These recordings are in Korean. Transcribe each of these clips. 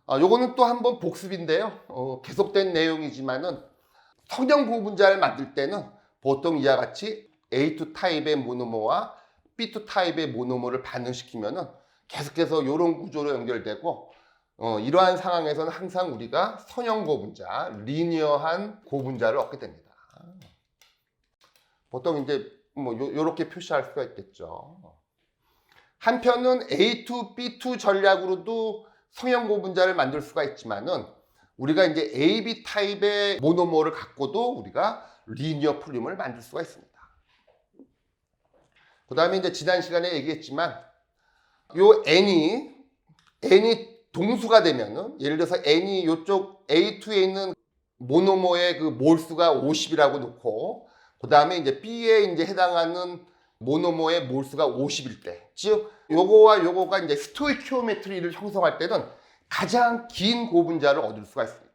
요거는 또 한번 복습인데요. 계속된 내용이지만은 성형 고분자를 만들 때는 보통 이와 같이 A2 타입의 모노머와 B2 타입의 모노머를 반응시키면은 계속해서 이런 구조로 연결되고 이러한 상황에서는 항상 우리가 선형 고분자, 리니어한 고분자를 얻게 됩니다. 보통 이제 뭐 요렇게 표시할 수가 있겠죠. 한편은 A2, B2 전략으로도 성형 고분자를 만들 수가 있지만은 우리가 이제 AB 타입의 모노머를 갖고도 우리가 리니어 폴리머를 만들 수가 있습니다. 그 다음에 이제 지난 시간에 얘기했지만 요 N이 동수가 되면은 예를 들어서 N이 요쪽 A2에 있는 모노머의 그 몰수가 50이라고 놓고 그 다음에 이제 B에 이제 해당하는 모노머의 몰수가 50일 때, 즉 요거와 요거가 이제 스토이키오메트리를 형성할 때는 가장 긴 고분자를 얻을 수가 있습니다.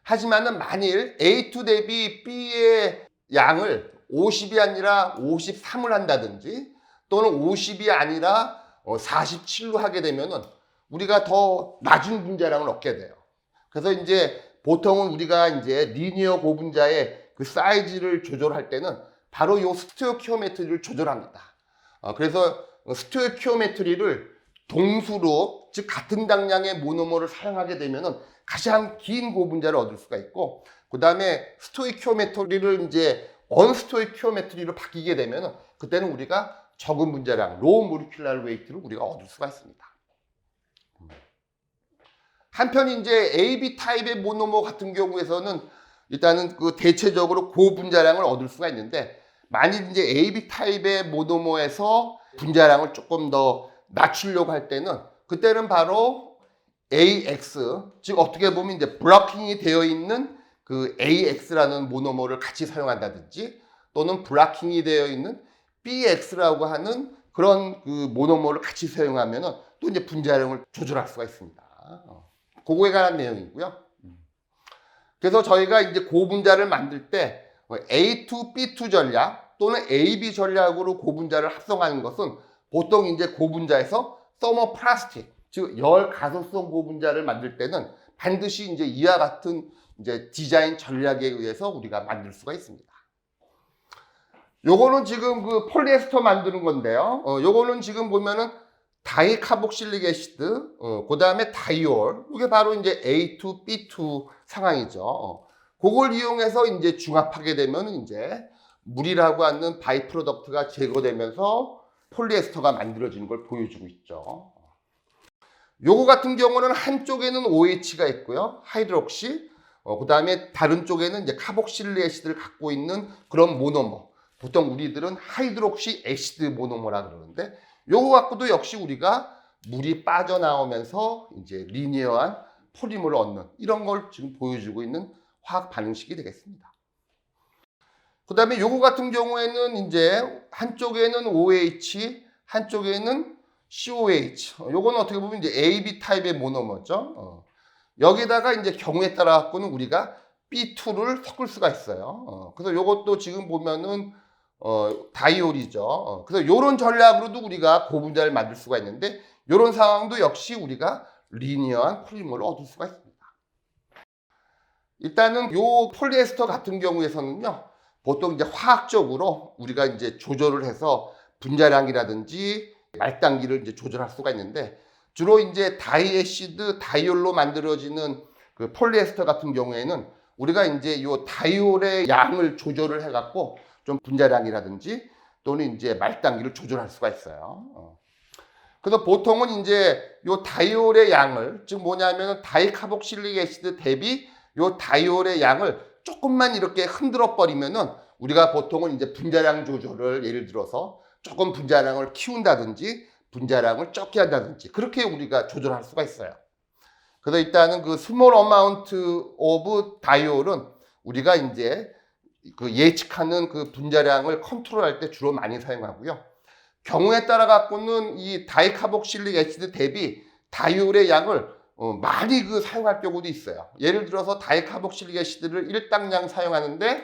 하지만은 만일 A2 대비 B의 양을 50이 아니라 53을 한다든지 또는 50이 아니라 47로 하게 되면은 우리가 더 낮은 분자량을 얻게 돼요. 그래서 이제 보통은 우리가 이제 리니어 고분자의 그 사이즈를 조절할 때는 바로 이 스토이키오메트리를 조절합니다. 그래서 스토이키오메트리를 동수로, 즉 같은 당량의 모노머를 사용하게 되면은 가장 긴 고분자를 얻을 수가 있고, 그 다음에 스토이키오메트리를 이제 언스토이키오메트리로 바뀌게 되면은 그때는 우리가 적은 분자량, 로우 모리큘러 웨이트를 우리가 얻을 수가 있습니다. 한편 이제 AB 타입의 모노머 같은 경우에서는 일단은 그 대체적으로 고분자량을 얻을 수가 있는데, 만일 이제 AB 타입의 모노머에서 분자량을 조금 더 낮추려고 할 때는 그때는 바로 AX, 즉 어떻게 보면 이제 블러킹이 되어 있는 그 AX라는 모노머를 같이 사용한다든지 또는 블러킹이 되어 있는 BX라고 하는 그런 그 모노머를 같이 사용하면은 또 이제 분자량을 조절할 수가 있습니다. 그거에 관한 내용이고요. 그래서 저희가 이제 고분자를 만들 때 A2, B2 전략 또는 AB 전략으로 고분자를 합성하는 것은 보통 이제 고분자에서 서머플라스틱, 즉 열 가소성 고분자를 만들 때는 반드시 이제 이와 같은 이제 디자인 전략에 의해서 우리가 만들 수가 있습니다. 요거는 지금 그 폴리에스터 만드는 건데요. 요거는 지금 보면은 다이카복실릭 애시드, 그 다음에 다이올, 이게 바로 이제 A2, B2 상황이죠. 그걸 이용해서 이제 중합하게 되면 이제 물이라고 하는 바이 프로덕트가 제거되면서 폴리에스터가 만들어지는 걸 보여주고 있죠. 요거 같은 경우는 한쪽에는 OH가 있고요, 하이드록시, 그 다음에 다른 쪽에는 이제 카복실릭 애시드를 갖고 있는 그런 모노머, 보통 우리들은 하이드록시 애시드 모노머라 그러는데, 요거 갖고도 역시 우리가 물이 빠져나오면서 이제 리니어한 폴리머를 얻는 이런 걸 지금 보여주고 있는 화학 반응식이 되겠습니다. 그 다음에 요거 같은 경우에는 이제 한쪽에는 OH, 한쪽에는 COH. 요거는 어떻게 보면 이제 AB 타입의 모노머죠. 여기다가 이제 경우에 따라 갖고는 우리가 B2를 섞을 수가 있어요. 그래서 요것도 지금 보면은 다이올이죠. 그래서 요런 전략으로도 우리가 고분자를 만들 수가 있는데, 요런 상황도 역시 우리가 리니어한 폴리머를 얻을 수가 있습니다. 일단은 요 폴리에스터 같은 경우에서는요, 보통 이제 화학적으로 우리가 이제 조절을 해서 분자량이라든지 말단기를 이제 조절할 수가 있는데, 주로 이제 다이애시드, 다이올로 만들어지는 그 폴리에스터 같은 경우에는 우리가 이제 요 다이올의 양을 조절을 해갖고 좀 분자량이라든지 또는 이제 말단기를 조절할 수가 있어요. 그래서 보통은 이제 요 다이올의 양을, 즉 뭐냐면 다이카복실릭 애시드 대비 요 다이올의 양을 조금만 이렇게 흔들어 버리면은 우리가 보통은 이제 분자량 조절을, 예를 들어서 조금 분자량을 키운다든지 분자량을 적게 한다든지 그렇게 우리가 조절할 수가 있어요. 그래서 일단은 그 스몰 어마운트 오브 다이올은 우리가 이제 그 예측하는 그 분자량을 컨트롤할 때 주로 많이 사용하고요. 경우에 따라 갖고는 이 다이카복실릭 애시드 대비 다이올의 양을 많이 그 사용할 경우도 있어요. 예를 들어서 다이카복실릭 애시드를 1당량 사용하는데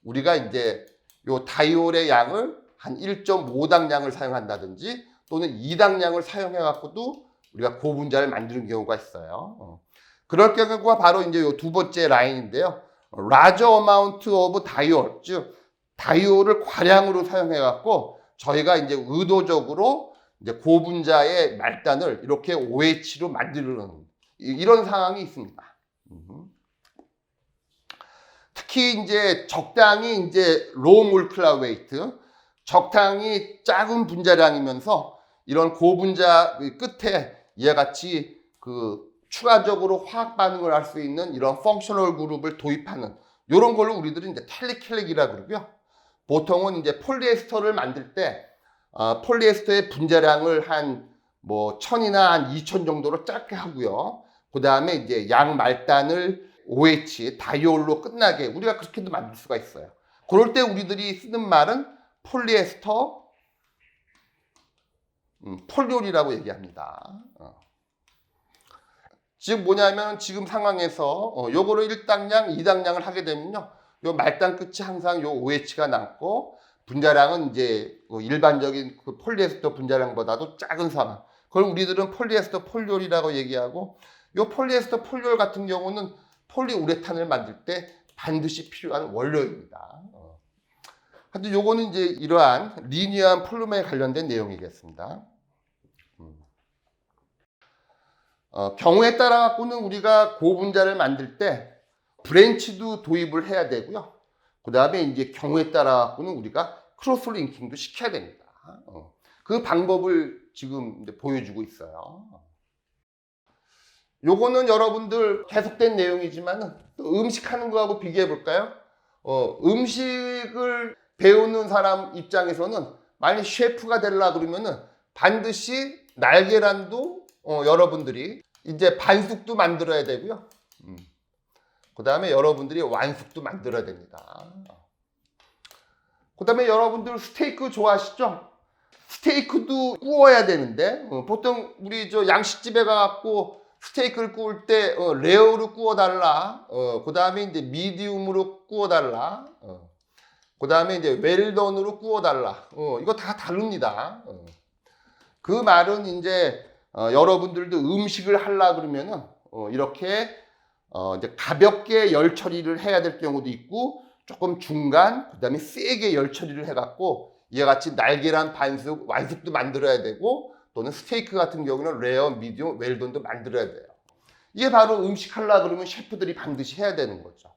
우리가 이제 요 다이올의 양을 한 1.5당량을 사용한다든지 또는 2당량을 사용해 갖고도 우리가 고분자를 만드는 경우가 있어요. 그럴 경우가 바로 이제 요 두 번째 라인인데요. large amount of diol, 즉 다이올을 과량으로 사용해 갖고 저희가 이제 의도적으로 이제 고분자의 말단을 이렇게 OH로 만드는 이런 상황이 있습니다. 특히 이제 적당히 이제 low molecular weight, 적당히 작은 분자량이면서 이런 고분자 끝에 이와 같이 그 추가적으로 화학 반응을 할 수 있는 이런 펑셔널 그룹을 도입하는 이런 걸로 우리들은 이제 텔리켈렉이라 그러고요. 보통은 이제 폴리에스터를 만들 때 폴리에스터의 분자량을 한 뭐 1000이나 한 2000 정도로 짧게 하고요. 그 다음에 이제 양 말단을 OH, 다이올로 끝나게 우리가 그렇게도 만들 수가 있어요. 그럴 때 우리들이 쓰는 말은 폴리에스터 폴리올이라고 얘기합니다. 즉 뭐냐면 지금 상황에서 요거를 1당량, 2당량을 하게 되면요. 요 말단 끝이 항상 요 OH가 남고 분자량은 이제 일반적인 그 폴리에스터 분자량보다도 작은 상황. 그걸 우리들은 폴리에스터 폴리올이라고 얘기하고 요 폴리에스터 폴리올 같은 경우는 폴리우레탄을 만들 때 반드시 필요한 원료입니다. 하여튼 요거는 이제 이러한 리니어한 폴리머에 관련된 내용이겠습니다. 경우에 따라 갖고는 우리가 고분자를 만들 때 브랜치도 도입을 해야 되고요. 그 다음에 이제 경우에 따라 갖고는 우리가 크로스 링킹도 시켜야 됩니다. 그 방법을 지금 이제 보여주고 있어요. 요거는 여러분들 계속된 내용이지만 음식하는 거하고 비교해 볼까요? 음식을 배우는 사람 입장에서는 만약 셰프가 되려고 그러면은 반드시 날계란도 여러분들이 이제 반숙도 만들어야 되고요. 그 다음에 여러분들이 완숙도 만들어야 됩니다. 그 다음에 여러분들 스테이크 좋아하시죠? 스테이크도 구워야 되는데 보통 우리 저 양식집에 가갖고 스테이크를 구울 때 레어로 구워달라. 그 다음에 이제 미디움으로 구워달라. 그 다음에 이제 웰던으로 구워달라. 이거 다 다릅니다. 그 말은 이제 여러분들도 음식을 하려 그러면은 이렇게 이제 가볍게 열 처리를 해야 될 경우도 있고 조금 중간, 그 다음에 세게 열 처리를 해갖고 이와 같이 날계란 반숙, 완숙도 만들어야 되고 또는 스테이크 같은 경우는 레어, 미디움, 웰던도 만들어야 돼요. 이게 바로 음식 하려 그러면 셰프들이 반드시 해야 되는 거죠.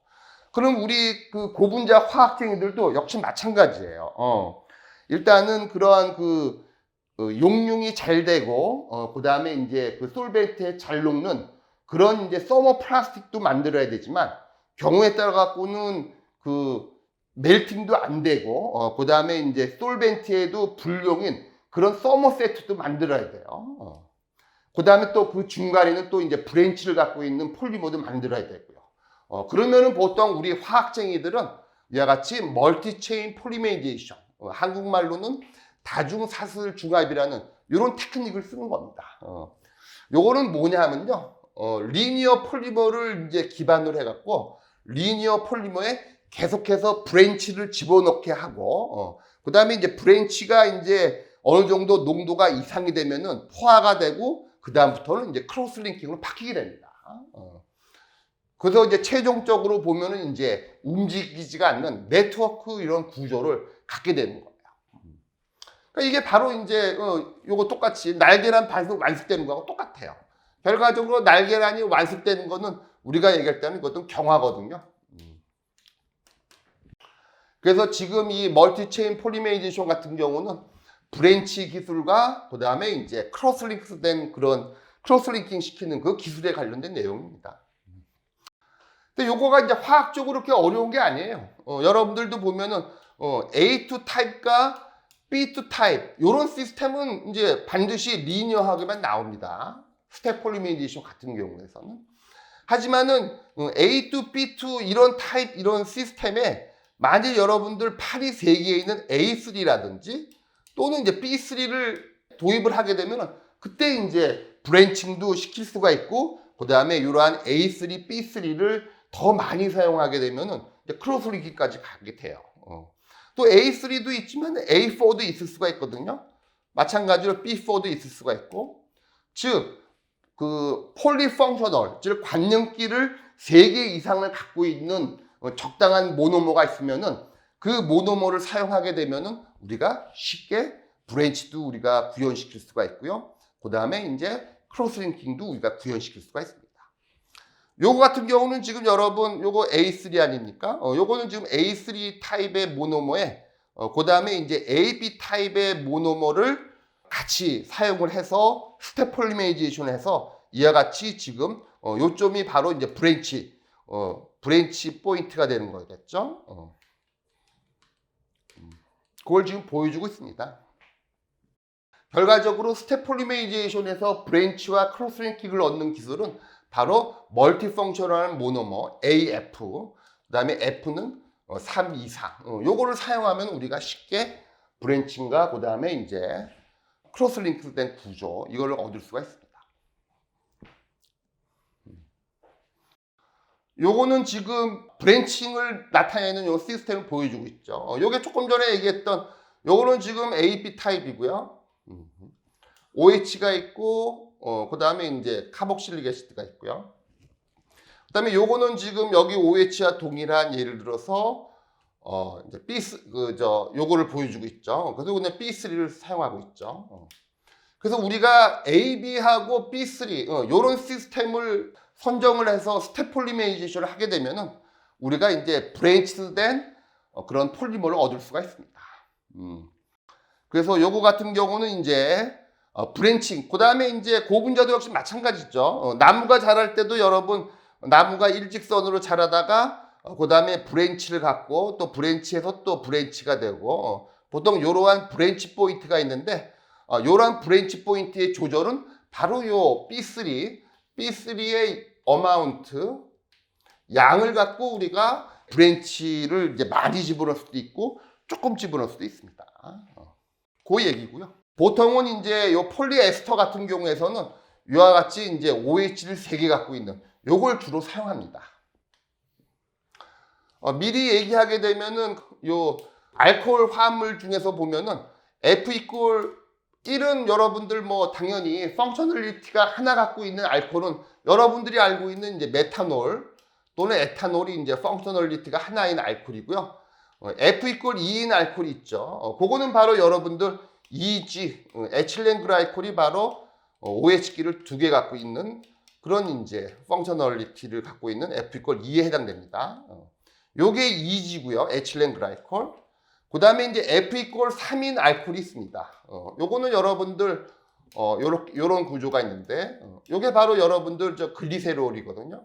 그럼 우리 그 고분자 화학생들도 역시 마찬가지예요. 일단은 그러한 그 용융이 잘 되고 그 다음에 이제 그 솔벤트에 잘 녹는 그런 이제 서머 플라스틱도 만들어야 되지만 경우에 따라 갖고는 그 멜팅도 안 되고 그 다음에 이제 솔벤트에도 불용인 그런 서머 세트도 만들어야 돼요. 그 다음에 또 그 중간에는 또 이제 브랜치를 갖고 있는 폴리머도 만들어야 되고요. 그러면은 보통 우리 화학쟁이들은 이와 같이 멀티체인 폴리메이제이션, 한국말로는 다중사슬 중합이라는 이런 테크닉을 쓰는 겁니다. 요거는 뭐냐 하면요. 리니어 폴리머를 이제 기반으로 해갖고 리니어 폴리머에 계속해서 브랜치를 집어넣게 하고 그 다음에 이제 브랜치가 이제 어느 정도 농도가 이상이 되면은 포화가 되고 그 다음부터는 이제 크로스 링킹으로 바뀌게 됩니다. 그래서 이제 최종적으로 보면은 이제 움직이지가 않는 네트워크 이런 구조를 갖게 되는 거예요. 그러니까 이게 바로 이제 요거 똑같이 날계란 반숙 완숙되는 거하고 똑같아요. 결과적으로 날계란이 완숙되는 거는 우리가 얘기할 때는 이것도 경화거든요. 그래서 지금 이 멀티체인 폴리메이제이션 같은 경우는 브랜치 기술과 그 다음에 이제 크로스링크된 그런 크로스링킹 시키는 그 기술에 관련된 내용입니다. 근데 요거가 이제 화학적으로 그렇게 어려운 게 아니에요. 여러분들도 보면은 A2 타입과 B2 타입 이런 시스템은 이제 반드시 리니어하게만 나옵니다. 스텝 폴리메이제이션 같은 경우에서는. 하지만은 A2, B2 이런 타입 이런 시스템에 만일 여러분들 팔이 3개에 있는 A3라든지 또는 이제 B3를 도입을 하게 되면 그때 이제 브랜칭도 시킬 수가 있고 그 다음에 이러한 A3, B3를 더 많이 사용하게 되면은 이제 크로스 링킹까지 가게 돼요. 또 A3도 있지만 A4도 있을 수가 있거든요. 마찬가지로 B4도 있을 수가 있고 즉 그 폴리펑셔널, 즉 관능기를 3개 이상을 갖고 있는 적당한 모노머가 있으면은 그 모노머를 사용하게 되면은 우리가 쉽게 브랜치도 우리가 구현시킬 수가 있고요. 그 다음에 이제 크로스링킹도 우리가 구현시킬 수가 있습니다. 요거 같은 경우는 지금 여러분 요거 A3 아닙니까? 요거는 지금 A3 타입의 모노머에 그 다음에 이제 AB 타입의 모노머를 같이 사용을 해서 스텝 폴리메이제이션 해서 이와 같이 지금 요점이 바로 이제 브랜치 포인트가 되는 거겠죠. 그걸 지금 보여주고 있습니다. 결과적으로 스텝 폴리메이제이션에서 브랜치와 크로스링킹을 얻는 기술은 바로 멀티펑셔널 모노머 AF, 그 다음에 F는 3 이상 요거를 사용하면 우리가 쉽게 브랜칭과 그 다음에 이제 크로스링크된 구조 이걸 얻을 수가 있습니다. 요거는 지금 브랜칭을 나타내는 요 시스템을 보여주고 있죠. 요게 조금 전에 얘기했던 요거는 지금 AB 타입이고요. OH가 있고 그 다음에 이제 카복실릭 애시드가 있고요. 그 다음에 요거는 지금 여기 OH와 동일한 예를 들어서 이제 요거를 보여주고 있죠. 그래서 그냥 B3를 사용하고 있죠. 그래서 우리가 AB하고 B3 요런 시스템을 선정을 해서 스텝 폴리메이제이션을 하게 되면은 우리가 이제 브랜치된 그런 폴리머를 얻을 수가 있습니다. 그래서 요거 같은 경우는 이제 브랜칭, 그 다음에 이제 고분자도 역시 마찬가지죠. 나무가 자랄 때도 여러분 나무가 일직선으로 자라다가 그 다음에 브랜치를 갖고 또 브랜치에서 또 브랜치가 되고 보통 이러한 브랜치 포인트가 있는데 이러한 브랜치 포인트의 조절은 바로 요 B3의 어마운트 양을 갖고 우리가 브랜치를 이제 많이 집어넣을 수도 있고 조금 집어넣을 수도 있습니다. 그 얘기고요. 보통은 이제 요 폴리에스터 같은 경우에서는 이와 같이 이제 OH를 3개 갖고 있는 요걸 주로 사용합니다. 미리 얘기하게 되면은 요 알코올 화합물 중에서 보면은 F 이퀄 1은 여러분들 뭐 당연히 펑셔널리티가 하나 갖고 있는 알코올은 여러분들이 알고 있는 이제 메탄올 또는 에탄올이 이제 펑셔널리티가 하나인 알코올이고요. F 이퀄 2인 알코올이 있죠. 그거는 바로 여러분들 EG, 에틸렌 글라이콜이 바로 OH기를 2개 갖고 있는 그런 이제 펑셔널리티를 갖고 있는 F 이퀄 2에 해당됩니다. 요게 EG고요. 에틸렌 글라이콜. 그 다음에 이제 F 이퀄 3인 알코올이 있습니다. 요거는 여러분들 요런 구조가 있는데 요게 바로 여러분들 저 글리세롤이거든요.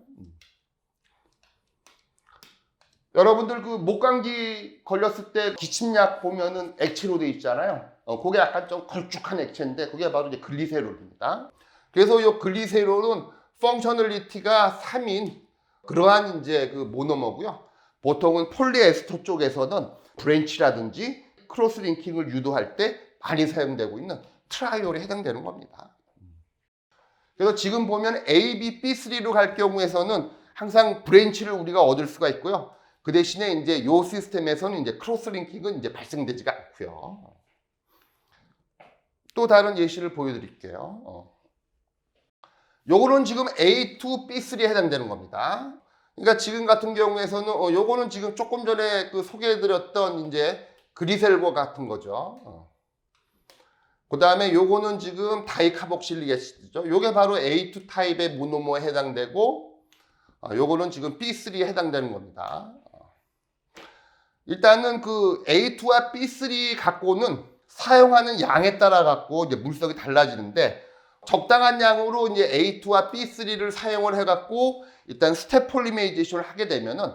여러분들 그 목감기 걸렸을 때 기침약 보면은 액체로 돼 있잖아요. 그게 약간 좀 걸쭉한 액체인데 그게 바로 이제 글리세롤입니다. 그래서 요 글리세롤은 펑셔널리티가 3인 그러한 이제 그 모노머고요. 보통은 폴리에스터 쪽에서는 브랜치라든지 크로스링킹을 유도할 때 많이 사용되고 있는 트라이올에 해당되는 겁니다. 그래서 지금 보면 AB, B3로 갈 경우에서는 항상 브랜치를 우리가 얻을 수가 있고요. 그 대신에 이제 요 시스템에서는 이제 크로스링킹은 이제 발생되지가 않고요. 또 다른 예시를 보여드릴게요. 요거는 지금 A2, B3에 해당되는 겁니다. 그러니까 지금 같은 경우에서는 요거는 지금 조금 전에 그 소개해드렸던 이제 그리셀과 같은 거죠. 그 다음에 요거는 지금 다이카복실릭 애시드죠. 요게 바로 A2 타입의 모노머에 해당되고 요거는 지금 B3에 해당되는 겁니다. 일단은 그 A2와 B3 갖고는 사용하는 양에 따라 갖고 이제 물성이 달라지는데 적당한 양으로 이제 A2와 B3를 사용을 해갖고 일단 스텝 폴리메이제이션을 하게 되면은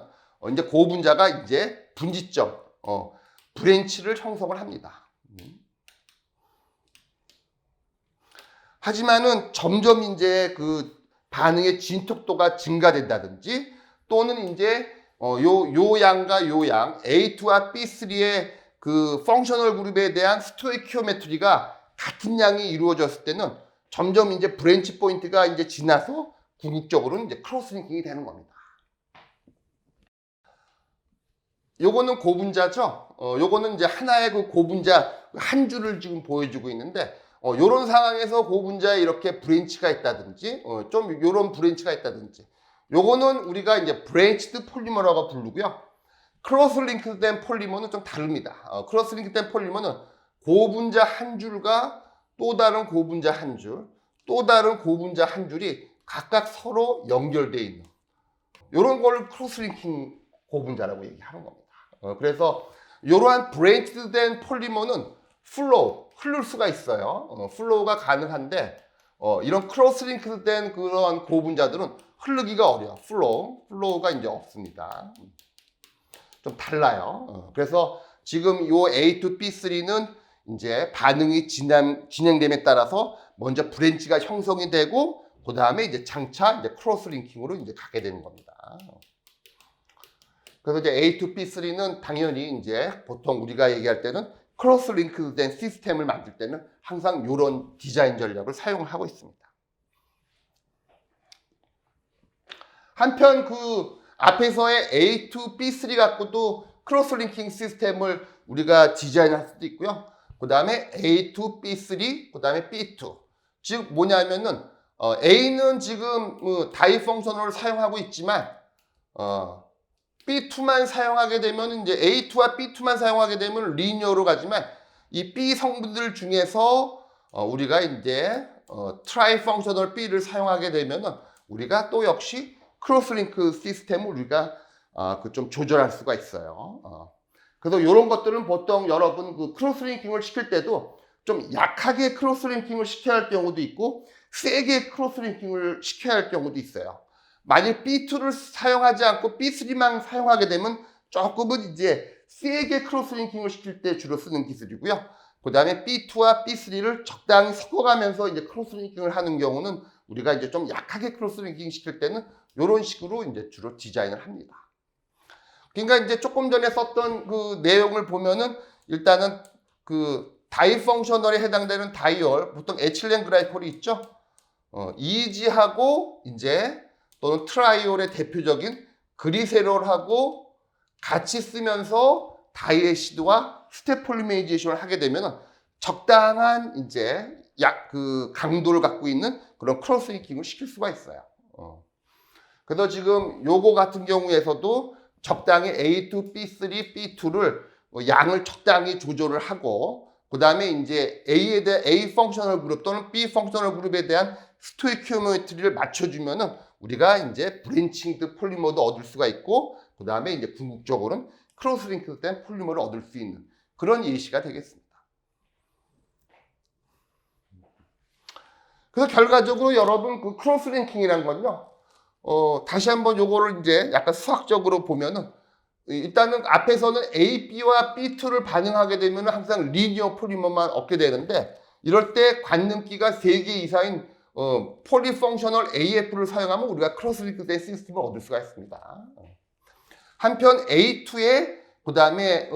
이제 고분자가 이제 분지점, 브랜치를 형성을 합니다. 하지만은 점점 이제 그 반응의 진톡도가 증가된다든지 또는 이제 요 양과 요 양 A2와 B3의 그 펑셔널 그룹에 대한 스토이키오메트리가 같은 양이 이루어졌을 때는 점점 이제 브랜치 포인트가 이제 지나서 궁극적으로는 이제 크로스링킹이 되는 겁니다. 요거는 고분자죠. 요거는 이제 하나의 그 고분자 한 줄을 지금 보여주고 있는데 요런 상황에서 고분자에 이렇게 브랜치가 있다든지, 좀 요런 브랜치가 있다든지, 요거는 우리가 이제 브랜치드 폴리머라고 부르고요. 크로스 링크된 폴리머는 좀 다릅니다. 크로스 링크된 폴리머는 고분자 한 줄과 또 다른 고분자 한 줄, 또 다른 고분자 한 줄이 각각 서로 연결되어 있는 요런 걸 크로스 링킹 고분자라고 얘기하는 겁니다. 그래서 이러한 브랜치된 폴리머는 플로우, 흐를 수가 있어요. 플로우가 가능한데 이런 크로스 링크된 그런 고분자들은 흐르기가 어려워. 플로우가 이제 없습니다. 좀 달라요. 그래서 지금 요 A to B3는 이제 반응이 진행됨에 따라서 먼저 브랜치가 형성이 되고 그 다음에 이제 장차 이제 크로스 링킹으로 이제 가게 되는 겁니다. 그래서 이제 A to B3는 당연히 이제 보통 우리가 얘기할 때는 크로스 링크된 시스템을 만들 때는 항상 이런 디자인 전략을 사용하고 있습니다. 한편 그 앞에서의 A to B3 갖고도 크로스 링킹 시스템을 우리가 디자인할 수도 있고요. 그 다음에 A to B3, 그 다음에 B2. 즉 뭐냐면은 A는 지금 다이 펑셔널을 사용하고 있지만 B2만 사용하게 되면 이제 A2와 B2만 사용하게 되면 리니어로 가지만 이 B 성분들 중에서 우리가 이제 트라이 펑셔널 B를 사용하게 되면은 우리가 또 역시 크로스 링크 시스템을 우리가 좀 조절할 수가 있어요. 그래서 이런 것들은 보통 여러분 그 크로스 링킹을 시킬 때도 좀 약하게 크로스 링킹을 시켜야 할 경우도 있고 세게 크로스 링킹을 시켜야 할 경우도 있어요. 만약 B2를 사용하지 않고 B3만 사용하게 되면 조금은 이제 세게 크로스 링킹을 시킬 때 주로 쓰는 기술이고요. 그 다음에 B2와 B3를 적당히 섞어가면서 이제 크로스 링킹을 하는 경우는 우리가 이제 좀 약하게 크로스 링킹 시킬 때는 이런 식으로 이제 주로 디자인을 합니다. 그러니까 이제 조금 전에 썼던 그 내용을 보면은 일단은 그 다이 펑셔널에 해당되는 다이올, 보통 에틸렌 그라이콜이 있죠. 이지하고 이제 또는 트라이올의 대표적인 그리세롤하고 같이 쓰면서 다이에시드와 스테폴리메이제이션을 하게 되면 적당한 이제 그 강도를 갖고 있는 그런 크로스 링킹을 시킬 수가 있어요. 그래서 지금 요거 같은 경우에서도 적당히 A2, B3, B2를 양을 적당히 조절을 하고 그 다음에 이제 A에 대한 A 펑셔널 그룹 또는 B 펑셔널 그룹에 대한 스토이키오메트리를 맞춰주면은 우리가 이제 브랜칭드 폴리머도 얻을 수가 있고 그 다음에 이제 궁극적으로는 크로스 링크된 폴리머를 얻을 수 있는 그런 예시가 되겠습니다. 그래서 결과적으로 여러분 그 크로스 링킹이란 건요. 다시 한번 요거를 이제 약간 수학적으로 보면은 일단은 앞에서는 A, B와 B2를 반응하게 되면 항상 리니어 폴리머만 얻게 되는데 이럴 때 관능기가 3개 이상인 폴리펑셔널 AF를 사용하면 우리가 크로스 링크된 시스템을 얻을 수가 있습니다. 한편 A2에 그 다음에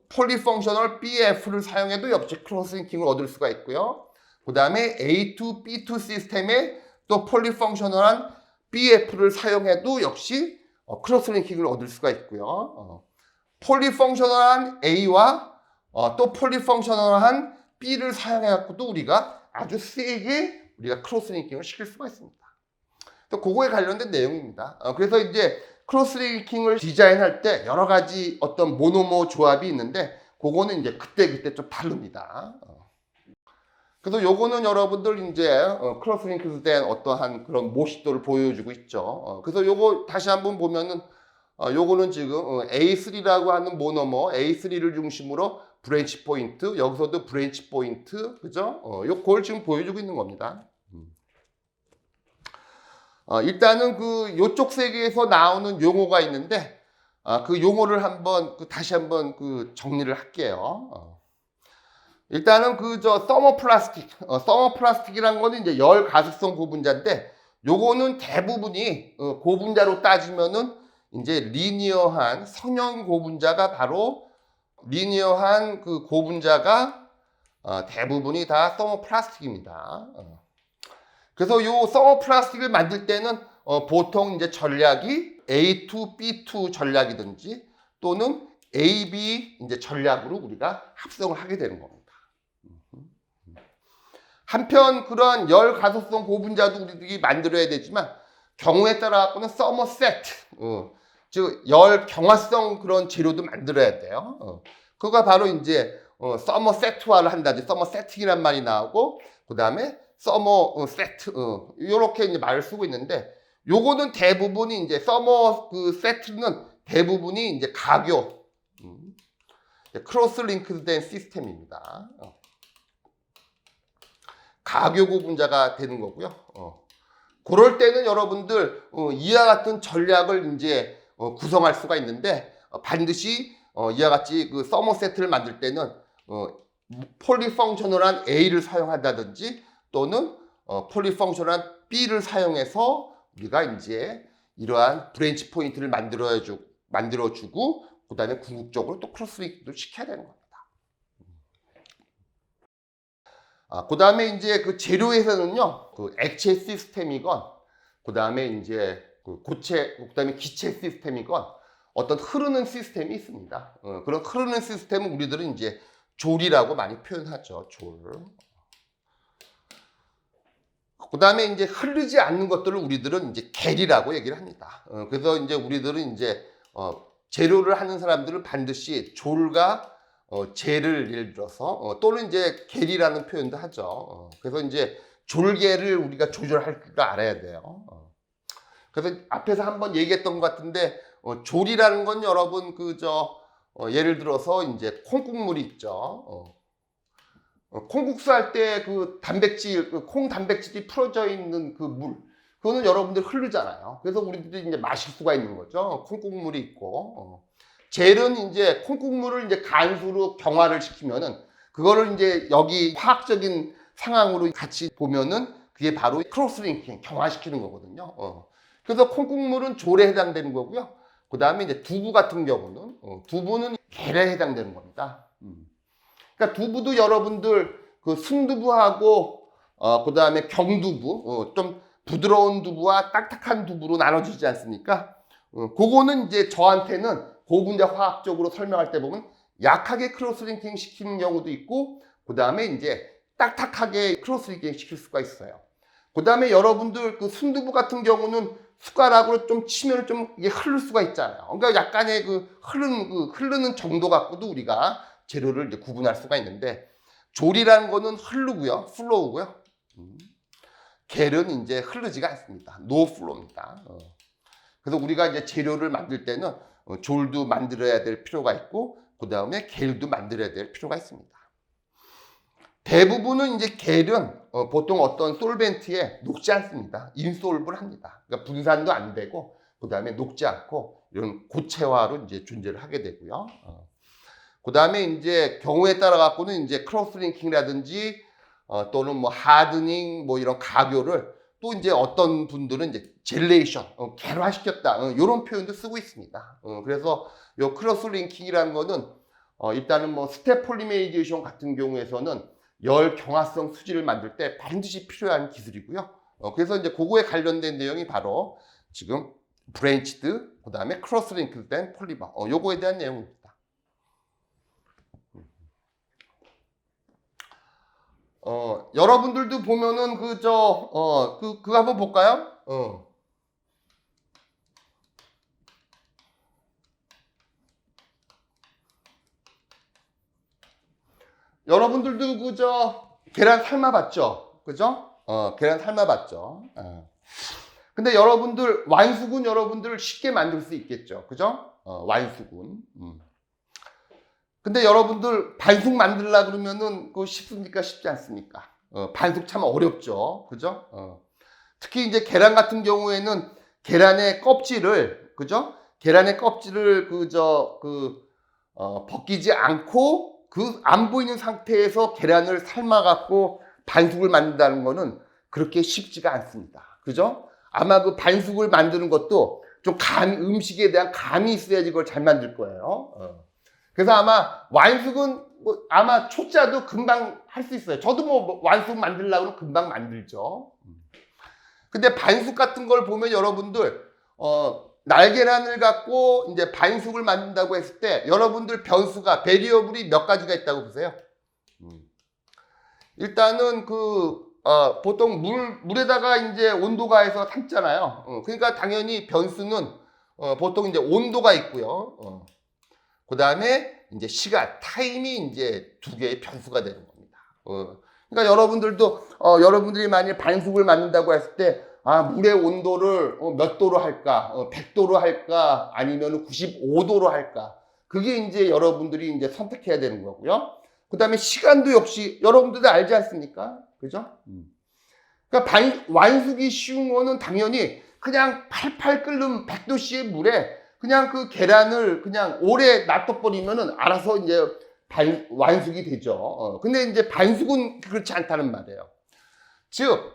폴리펑셔널 BF를 사용해도 역시 크로스 링킹을 얻을 수가 있고요. 그 다음에 A2, B2 시스템에 또 폴리펑셔널한 BF를 사용해도 역시 크로스 링킹을 얻을 수가 있고요. 폴리펑셔널한 A와 또 폴리펑셔널한 B를 사용해갖고도 우리가 아주 세게 우리가 크로스 링킹을 시킬 수가 있습니다. 또 그거에 관련된 내용입니다. 그래서 이제 크로스 링킹을 디자인할 때 여러 가지 어떤 모노머 조합이 있는데 그거는 이제 그때 좀 다릅니다. 그래서 요거는 여러분들 이제 크로스 링크에 대한 어떠한 그런 모식도를 보여주고 있죠. 그래서 요거 다시 한번 보면은 요거는 지금 A3라고 하는 모노머 A3를 중심으로 브랜치 포인트, 여기서도 브랜치 포인트, 그죠? 요걸 지금 보여주고 있는 겁니다. 일단은 그 요쪽 세계에서 나오는 용어가 있는데 그 용어를 한번 다시 한번 정리를 할게요. 일단은 서머플라스틱이라는 거는 이제 열 가속성 고분자인데 요거는 대부분이 고분자로 따지면은 이제 리니어한 성형 고분자가 바로 리니어한 그 고분자가 대부분이 다 서머플라스틱입니다. 그래서 요 서머플라스틱을 만들 때는 보통 이제 전략이 A2, B2 전략이든지 또는 AB 이제 전략으로 우리가 합성을 하게 되는 겁니다. 한편 그러한 열 가소성 고분자도 우리들이 만들어야 되지만 경우에 따라 갖고는 서머세트, 즉 열 경화성 그런 재료도 만들어야 돼요. 그거가 바로 이제 서머세트화를 한다든지 서머세팅이란 말이 나오고 그 다음에 서머세트 이렇게 이제 말을 쓰고 있는데 요거는 대부분이 이제 서머 그 세트는 대부분이 이제 가교 크로스 링크된 시스템입니다. 가교 고분자가 되는 거고요. 그럴 때는 여러분들 이와 같은 전략을 이제 구성할 수가 있는데 반드시 이와 같이 그 서머 세트를 만들 때는 폴리펑셔널한 A를 사용한다든지 또는 폴리펑셔널한 B를 사용해서 우리가 이제 이러한 브랜치 포인트를 만들어주고 그 다음에 궁극적으로 또 크로스링크도 시켜야 되는 겁니다. 그 다음에 이제 그 재료에서는요, 그 액체 시스템이건, 그 다음에 이제 그 고체, 그 다음에 기체 시스템이건, 어떤 흐르는 시스템이 있습니다. 그런 흐르는 시스템은 우리들은 이제 졸이라고 많이 표현하죠, 졸. 그 다음에 이제 흐르지 않는 것들을 우리들은 이제 겔이라고 얘기를 합니다. 그래서 이제 우리들은 이제, 재료를 하는 사람들은 반드시 졸과 젤을 예를 들어서 또는 이제 겔이라는 표현도 하죠. 그래서 이제 졸겔을 우리가 조절할 줄 알아야 돼요. 그래서 앞에서 한번 얘기했던 것 같은데 졸이라는 건 여러분 예를 들어서 이제 콩국물이 있죠. 콩국수 할 때 그 단백질, 콩 단백질이 풀어져 있는 그 물, 그거는 여러분들 흐르잖아요. 그래서 우리들이 이제 마실 수가 있는 거죠. 콩국물이 있고. 젤은 이제 콩국물을 이제 간수로 경화를 시키면은 그거를 이제 여기 화학적인 상황으로 같이 보면은 그게 바로 크로스링킹, 경화시키는 거거든요. 그래서 콩국물은 졸에 해당되는 거고요. 그 다음에 이제 두부 같은 경우는, 두부는 겔에 해당되는 겁니다. 그러니까 두부도 여러분들 그 순두부하고, 그 다음에 경두부, 좀 부드러운 두부와 딱딱한 두부로 나눠지지 않습니까? 그거는 이제 저한테는 고분자 화학적으로 설명할 때 보면 약하게 크로스링킹 시키는 경우도 있고 그 다음에 이제 딱딱하게 크로스링킹 시킬 수가 있어요. 그 다음에 여러분들 그 순두부 같은 경우는 숟가락으로 좀 치면 좀 이게 흐를 수가 있잖아요. 그러니까 약간의 그 흐르는 정도 갖고도 우리가 재료를 이제 구분할 수가 있는데 졸이라는 거는 흐르고요, 플로우고요. 겔은 이제 흐르지가 않습니다. 노 플로우입니다. 그래서 우리가 이제 재료를 만들 때는 졸도 만들어야 될 필요가 있고 그 다음에 겔도 만들어야 될 필요가 있습니다. 대부분은 이제 겔은 보통 어떤 솔벤트에 녹지 않습니다. 인솔블합니다. 그러니까 분산도 안 되고 그 다음에 녹지 않고 이런 고체화로 이제 존재를 하게 되고요. 그 다음에 이제 경우에 따라 갖고는 이제 크로스링킹이라든지 또는 뭐 하드닝 뭐 이런 가교를 또 이제 어떤 분들은 이제 젤레이션, 겔화시켰다 이런 표현도 쓰고 있습니다. 그래서 요 크로스링킹이라는 거는 일단은 뭐 스텝 폴리메리제이션 같은 경우에서는 열 경화성 수지를 만들 때 반드시 필요한 기술이고요. 그래서 이제 그거에 관련된 내용이 바로 지금 브랜치드, 그 다음에 크로스링크된 폴리머, 요거에 대한 내용입니다. 여러분들도 보면은 그거 한번 볼까요? 여러분들도 계란 삶아봤죠? 그죠? 계란 삶아봤죠? 근데 여러분들, 완숙은 여러분들 쉽게 만들 수 있겠죠? 그죠? 완숙은. 근데 여러분들 반숙 만들려고 그러면은 그거 쉽습니까? 쉽지 않습니까? 반숙 참 어렵죠. 그죠? 특히 이제 계란 같은 경우에는 계란의 껍질을, 그죠? 계란의 껍질을 벗기지 않고 안 보이는 상태에서 계란을 삶아갖고 반숙을 만든다는 거는 그렇게 쉽지가 않습니다. 그죠? 아마 그 반숙을 만드는 것도 좀 음식에 대한 감이 있어야지 그걸 잘 만들 거예요. 그래서 아마 완숙은 뭐 아마 초짜도 금방 할 수 있어요. 저도 뭐 완숙 만들려고 하면 금방 만들죠. 근데 반숙 같은 걸 보면 여러분들, 날계란을 갖고 이제 반숙을 만든다고 했을 때 여러분들 변수가, 베리어블이 몇 가지가 있다고 보세요? 일단은 보통 물에다가 이제 온도가 해서 삶잖아요. 그러니까 당연히 변수는 보통 이제 온도가 있고요. 그 다음에 이제 시간, 타임이 이제 두 개의 변수가 되는 겁니다. 그러니까 여러분들이 만약 반숙을 만든다고 했을 때, 물의 온도를 몇 도로 할까? 100도로 할까? 아니면 95도로 할까? 그게 이제 여러분들이 이제 선택해야 되는 거고요. 그 다음에 시간도 역시 여러분들도 알지 않습니까? 그죠? 그러니까 완숙이 쉬운 거는 당연히 그냥 팔팔 끓는 100도씨의 물에 그냥 그 계란을 그냥 오래 놔둬버리면은 알아서 이제 완숙이 되죠. 근데 이제 반숙은 그렇지 않다는 말이에요. 즉,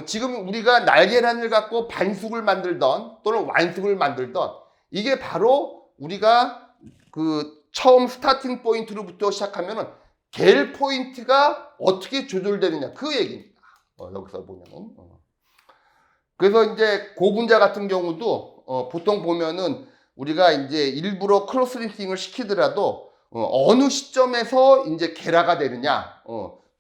지금 우리가 날계란을 갖고 반숙을 만들던 또는 완숙을 만들던 이게 바로 우리가 처음 스타팅 포인트로부터 시작하면은 겔 포인트가 어떻게 조절되느냐 그 얘기입니다. 여기서 보면은. 그래서 이제 고분자 같은 경우도 보통 보면은 우리가 이제 일부러 크로스링킹을 시키더라도 어느 시점에서 이제 계라가 되느냐,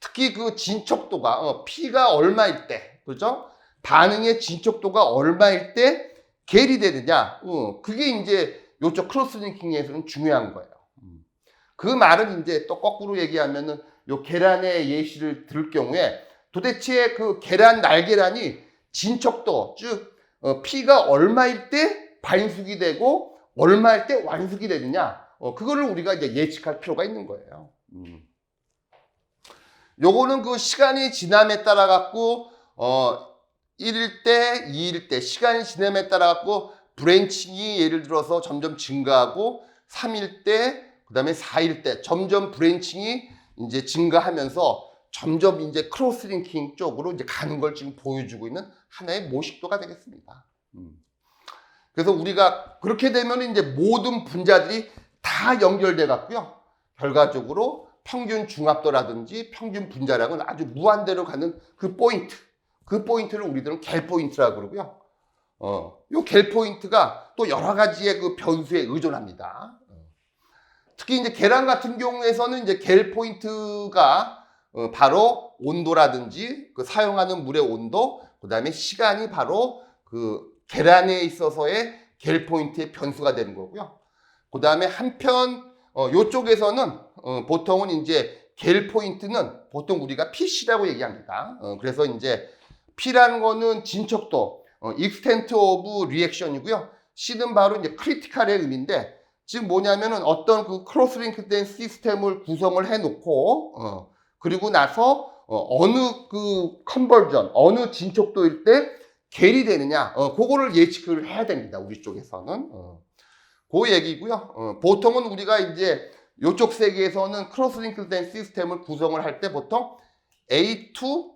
특히 그 진척도가 P가 얼마일 때, 그죠? 반응의 진척도가 얼마일 때 겔이 되느냐, 그게 이제 요쪽 크로스링킹에서는 중요한 거예요. 그 말은 이제 또 거꾸로 얘기하면은 요 계란의 예시를 들을 경우에 도대체 그 날계란이 진척도, 즉 P가 얼마일 때 반숙이 되고 얼마일 때 완숙이 되느냐, 그거를 우리가 이제 예측할 필요가 있는 거예요. 요거는 그 시간이 지남에 따라 갖고 1일 때, 2일 때 시간이 지남에 따라 갖고 브랜칭이 예를 들어서 점점 증가하고 3일 때, 그 다음에 4일 때 점점 브랜칭이 이제 증가하면서 점점 이제 크로스링킹 쪽으로 이제 가는 걸 지금 보여주고 있는 하나의 모식도가 되겠습니다. 그래서 우리가 그렇게 되면 이제 모든 분자들이 다 연결돼 갖고요. 결과적으로 평균 중합도라든지 평균 분자량은 아주 무한대로 가는 그 포인트를 우리들은 겔 포인트라고 그러고요. 요 겔 포인트가 또 여러 가지의 그 변수에 의존합니다. 특히 이제 계란 같은 경우에서는 이제 겔 포인트가 바로 온도라든지 그 사용하는 물의 온도, 그 다음에 시간이 바로 그 계란에 있어서의 겔 포인트의 변수가 되는 거고요. 그 다음에 한편 요쪽에서는 보통은 이제 겔 포인트는 보통 우리가 PC라고 얘기합니다. 그래서 이제 P라는 거는 진척도, extent of reaction이고요. C는 바로 이제 크리티컬의 의미인데, 즉 뭐냐면은 어떤 그 크로스링크된 시스템을 구성을 해놓고 그리고 나서 어느 그 컨버전, 어느 진척도일 때 겔이 되느냐, 그거를 예측을 해야 됩니다. 우리 쪽에서는. 그 얘기고요. 보통은 우리가 이제 요쪽 세계에서는 크로스링크된 시스템을 구성을 할 때 보통 A2,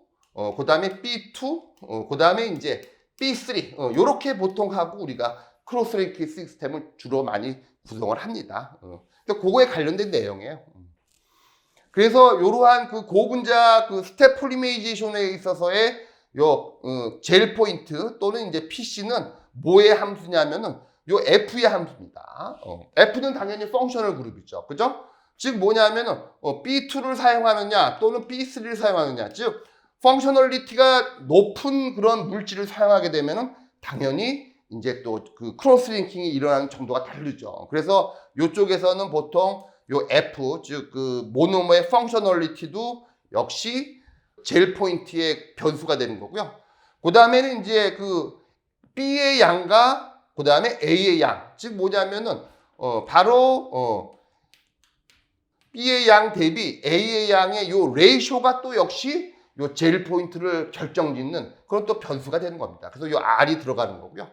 그 다음에 B2, 그 다음에 이제 B3, 요렇게 보통 하고 우리가 크로스링크 시스템을 주로 많이 구성을 합니다. 그러니까 그거에 관련된 내용이에요. 그래서 이러한 그 고분자 그 스텝 폴리메이제이션에 있어서의 요 젤 포인트 또는 이제 PC는 뭐의 함수냐면은 요 F의 함수입니다. F는 당연히 펑셔널 그룹이죠. 그죠? 즉 뭐냐면은 B2를 사용하느냐 또는 B3를 사용하느냐. 즉 펑셔널리티가 높은 그런 물질을 사용하게 되면은 당연히 이제 또 그 크로스링킹이 일어나는 정도가 다르죠. 그래서 이쪽에서는 보통 요 F, 즉 그 모노머의 펑셔널리티도 역시 젤 포인트의 변수가 되는 거고요. 그 다음에는 이제 그 B의 양과 그 다음에 A의 양, 즉 뭐냐면은 바로 B의 양 대비 A의 양의 요 레이쇼가 또 역시 요 젤 포인트를 결정짓는 그런 또 변수가 되는 겁니다. 그래서 요 R이 들어가는 거고요.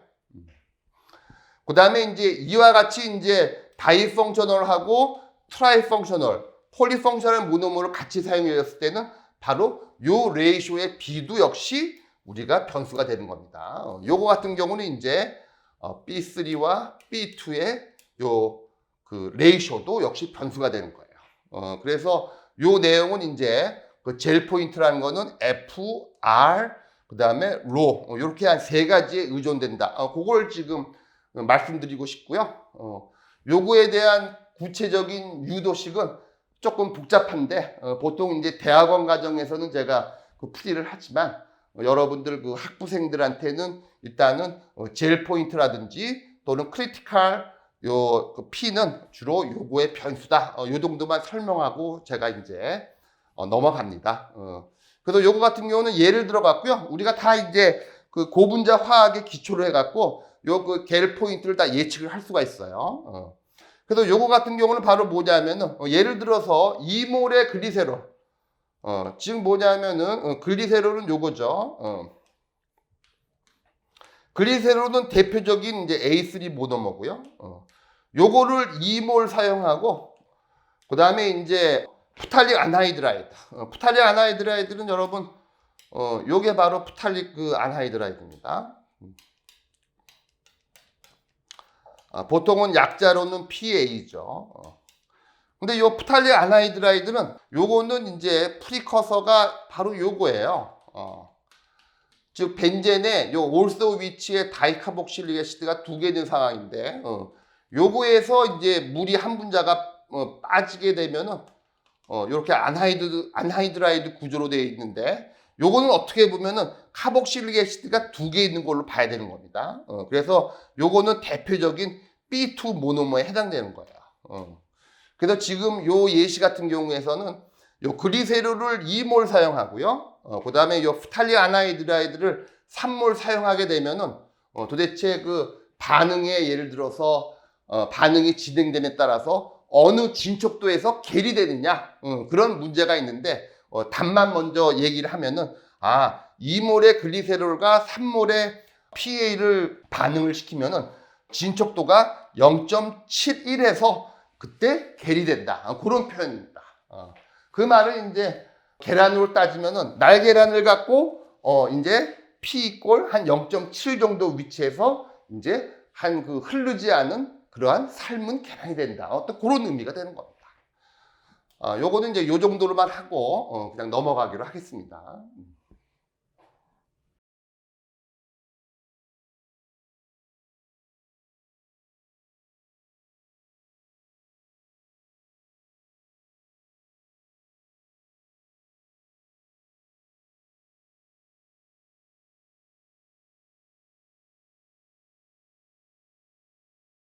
그 다음에 이제 이와 같이 이제 바이펑셔널하고 트라이펑셔널, 폴리펑셔널 모노머를 같이 사용했을 때는 바로 요 레이쇼의 B도 역시 우리가 변수가 되는 겁니다. 요거 같은 경우는 이제 B3와 B2의 요 그 레이쇼도 역시 변수가 되는 거예요. 그래서 요 내용은 이제 그 젤 포인트라는 거는 F, R, 그 다음에 로, 이렇게 한 세 가지에 의존된다. 그걸 지금 말씀드리고 싶고요. 요거에 대한 구체적인 유도식은 조금 복잡한데 보통 이제 대학원 과정에서는 제가 그 풀이를 하지만 여러분들 그 학부생들한테는 일단은 젤 포인트라든지 또는 크리티컬 그 P는 주로 요거의 변수다. 요 정도만 설명하고 제가 이제 넘어갑니다. 그래서 요거 같은 경우는 예를 들어 갖고요. 우리가 다 이제 그 고분자 화학에 기초로 해 갖고 요 그 겔 포인트를 다 예측을 할 수가 있어요. 그래서 요거 같은 경우는 바로 뭐냐면은 예를 들어서 2몰의 글리세롤. 지금 뭐냐면은 글리세롤은 요거죠. 글리세롤은 대표적인 이제 A3 모노머고요. 요거를 2몰 사용하고 그다음에 이제 푸탈릭 안하이드라이드. 푸탈릭 안하이드라이드는 여러분 요게 바로 푸탈릭 그 안하이드라이드입니다. 보통은 약자로는 PA죠. 근데 요 푸탈릭 안하이드라이드는 요거는 이제 프리커서가 바로 요거예요. 즉 벤젠에 요 올소 위치에 다이카복실릭 애시드가 두 개 있는 상황인데 요거에서 이제 물이 한 분자가 빠지게 되면은 요렇게 안하이드라이드 구조로 되어 있는데 요거는 어떻게 보면은 카복실릭 애시드가 두 개 있는 걸로 봐야 되는 겁니다. 그래서 요거는 대표적인 B2 모노머에 해당되는 거예요. 그래서 지금 요 예시 같은 경우에서는 요 글리세롤을 2몰 사용하고요. 그 다음에 요 푸탈릭 안하이드라이드를 3몰 사용하게 되면은 도대체 그 반응에 예를 들어서 반응이 진행됨에 따라서 어느 진척도에서 겔이 되느냐 그런 문제가 있는데 답만 먼저 얘기를 하면은 2몰의 글리세롤과 3몰의 PA를 반응을 시키면은 진척도가 0.71에서 그때 겔이 된다. 그런 표현입니다. 그 말은 이제 계란으로 따지면은 날계란을 갖고 이제 P 이꼴 한 0.7 정도 위치에서 이제 한 그 흐르지 않은 그러한 삶은 계란이 된다. 어떤 그런 의미가 되는 겁니다. 요거는 이제 요 정도로만 하고 그냥 넘어가기로 하겠습니다.